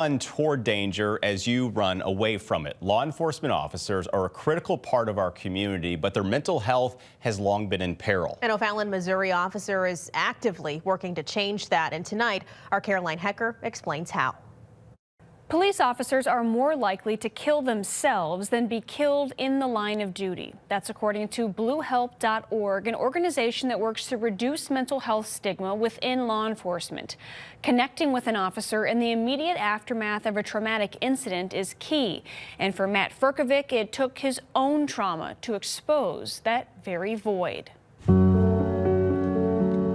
Untoward danger as you run away from it. Law enforcement officers are a critical part of our community, but their mental health has long been in peril. An O'Fallon, Missouri officer is actively working to change that, and tonight our Caroline Hecker explains how. Police officers are more likely to kill themselves than be killed in the line of duty. That's according to BlueHelp.org, an organization that works to reduce mental health stigma within law enforcement. Connecting with an officer in the immediate aftermath of a traumatic incident is key. And for Matt Furkovic, it took his own trauma to expose that very void.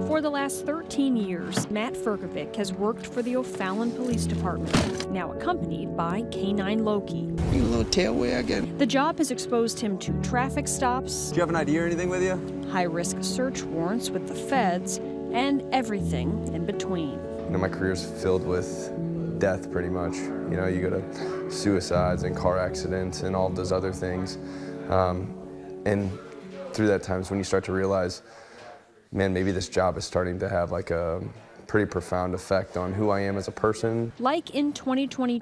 For the last 13 years, Matt Furkovic has worked for the O'Fallon Police Department, now accompanied by K9 Loki. A little tail wag again. The job has exposed him to traffic stops. Do you have an ID or anything with you? High-risk search warrants with the feds, and everything in between. You know, my career's filled with death, pretty much. You know, you go to suicides and car accidents and all of those other things. And through that times when you start to realize, man, maybe this job is starting to have like a pretty profound effect on who I am as a person. Like in 2022,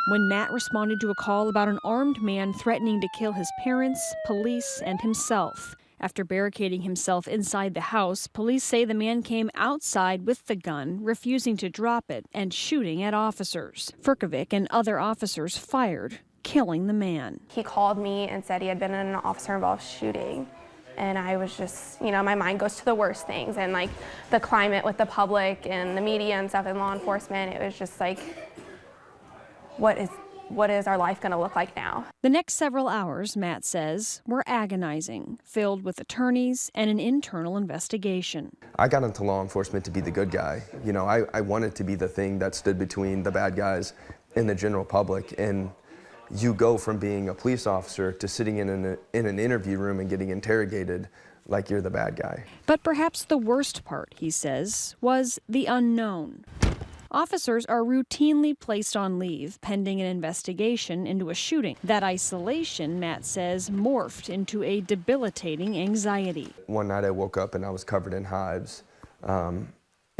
when Matt responded to a call about an armed man threatening to kill his parents, police, and himself. After barricading himself inside the house, police say the man came outside with the gun, refusing to drop it, and shooting at officers. Furkovic and other officers fired, killing the man. He called me and said he had been in an officer-involved shooting. And I was just, you know, my mind goes to the worst things, and like the climate with the public and the media and stuff and law enforcement, it was just like, what is our life going to look like now? The next several hours, Matt says, were agonizing, filled with attorneys and an internal investigation. I got into law enforcement to be the good guy. You know, I wanted to be the thing that stood between the bad guys and the general public. And you go from being a police officer to sitting in an interview room and getting interrogated like you're the bad guy. But perhaps the worst part, he says, was the unknown. Officers are routinely placed on leave pending an investigation into a shooting. That isolation, Matt says, morphed into a debilitating anxiety. One night I woke up and I was covered in hives.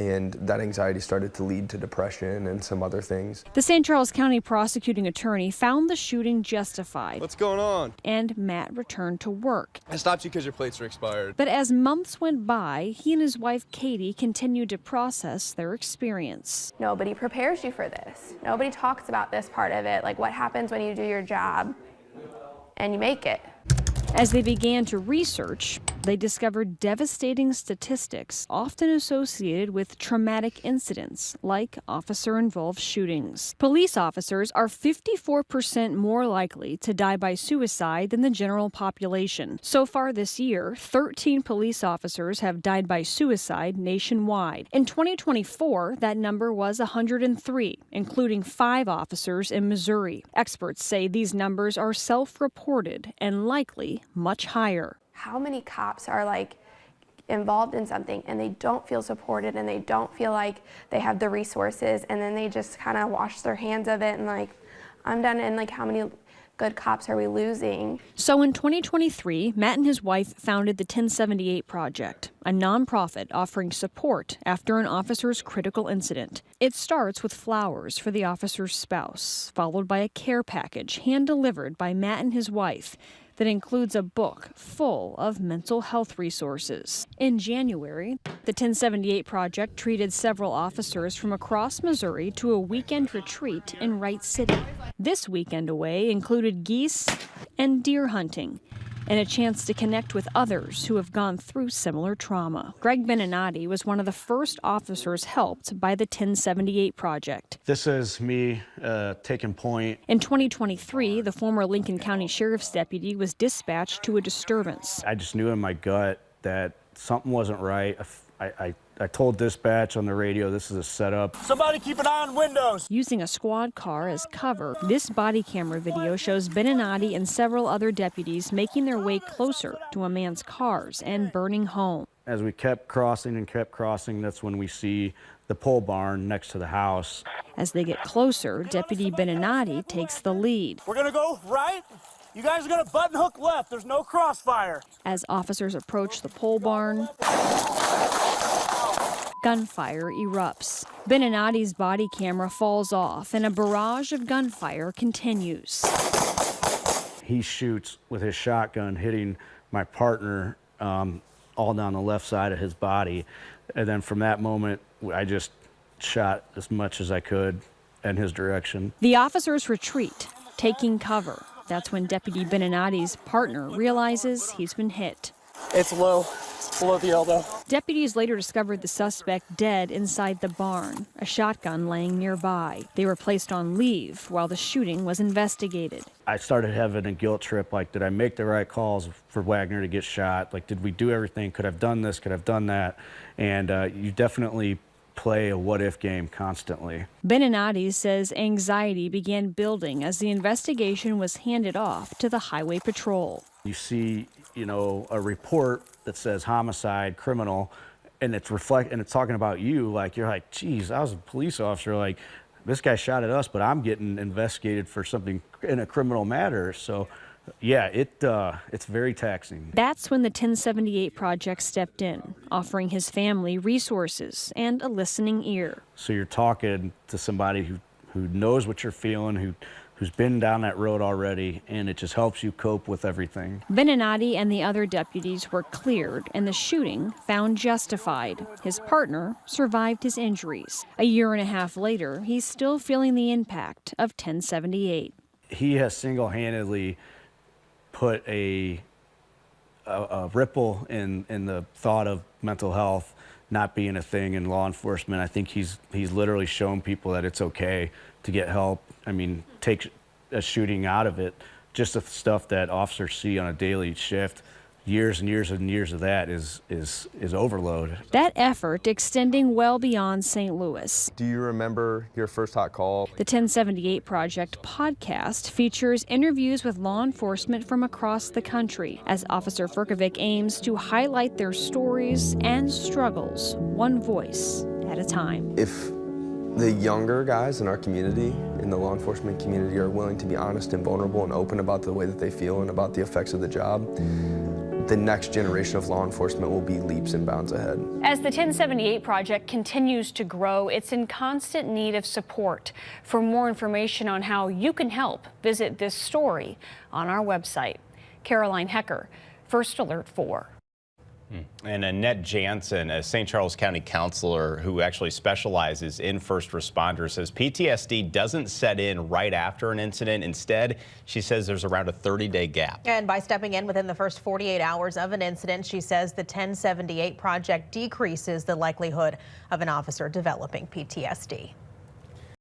And that anxiety started to lead to depression and some other things. The St. Charles County prosecuting attorney found the shooting justified. What's going on? And Matt returned to work. I stopped you because your plates are expired. But as months went by, he and his wife Katie continued to process their experience. Nobody prepares you for this. Nobody talks about this part of it, like what happens when you do your job and you make it. As they began to research, they discovered devastating statistics often associated with traumatic incidents like officer-involved shootings. Police officers are 54% more likely to die by suicide than the general population. So far this year, 13 police officers have died by suicide nationwide. In 2024, that number was 103, including 5 officers in Missouri. Experts say these numbers are self-reported and likely much higher. How many cops are like involved in something and they don't feel supported and they don't feel like they have the resources, and then they just kind of wash their hands of it and like, I'm done, and like how many good cops are we losing? So in 2023, Matt and his wife founded the 1078 Project, a nonprofit offering support after an officer's critical incident. It starts with flowers for the officer's spouse, followed by a care package hand-delivered by Matt and his wife that includes a book full of mental health resources. In January, the 1078 Project treated several officers from across Missouri to a weekend retreat in Wright City. This weekend away included geese and deer hunting, and a chance to connect with others who have gone through similar trauma. Greg Beninati was one of the first officers helped by the 1078 Project. This is me taking point. In 2023, the former Lincoln County Sheriff's deputy was dispatched to a disturbance. I just knew in my gut that something wasn't right. I told dispatch on the radio, this is a setup. Somebody keep an eye on windows. Using a squad car as cover, this body camera video shows Beninati and several other deputies making their way closer to a man's cars and burning home. As we kept crossing, that's when we see the pole barn next to the house. As they get closer, Deputy Beninati takes the lead. We're gonna go right. You guys are gonna button hook left. There's no crossfire. As officers approach the pole barn, gunfire erupts. Beninati's body camera falls off and a barrage of gunfire continues. He shoots with his shotgun, hitting my partner all down the left side of his body. And then from that moment, I just shot as much as I could in his direction. The officers retreat, taking cover. That's when Deputy Beninati's partner realizes he's been hit. It's low, below the elbow. Deputies later discovered the suspect dead inside the barn, a shotgun laying nearby. They were placed on leave while the shooting was investigated. I started having a guilt trip, like, did I make the right calls for Wagner to get shot? Like, did we do everything? Could I have done this? Could I have done that? And you definitely play a what-if game constantly. Beninati says anxiety began building as the investigation was handed off to the Highway Patrol. You see, a report that says homicide, criminal, and it's talking about you. Like, you're like, geez, I was a police officer. Like, this guy shot at us, but I'm getting investigated for something in a criminal matter. So, yeah, it's very taxing. That's when the 1078 Project stepped in, offering his family resources and a listening ear. So you're talking to somebody who knows what you're feeling, who's been down that road already, and it just helps you cope with everything. Beninati and the other deputies were cleared and the shooting found justified. His partner survived his injuries. A year and a half later, he's still feeling the impact of 1078. He has single-handedly put a ripple in the thought of mental health not being a thing in law enforcement. I think he's literally shown people that it's okay to get help. I mean, take a shooting out of it, just the stuff that officers see on a daily shift. Years and years and years of that is overload. That effort extending well beyond St. Louis. Do you remember your first hot call? The 1078 Project podcast features interviews with law enforcement from across the country as Officer Furkovic aims to highlight their stories and struggles, one voice at a time. If the younger guys in our community, in the law enforcement community, are willing to be honest and vulnerable and open about the way that they feel and about the effects of the job, the next generation of law enforcement will be leaps and bounds ahead. As the 1078 Project continues to grow, it's in constant need of support. For more information on how you can help, visit this story on our website. Caroline Hecker, First Alert 4. And Annette Jansen, a St. Charles County counselor who actually specializes in first responders, says PTSD doesn't set in right after an incident. Instead, she says there's around a 30-day gap. And by stepping in within the first 48 hours of an incident, she says the 1078 Project decreases the likelihood of an officer developing PTSD.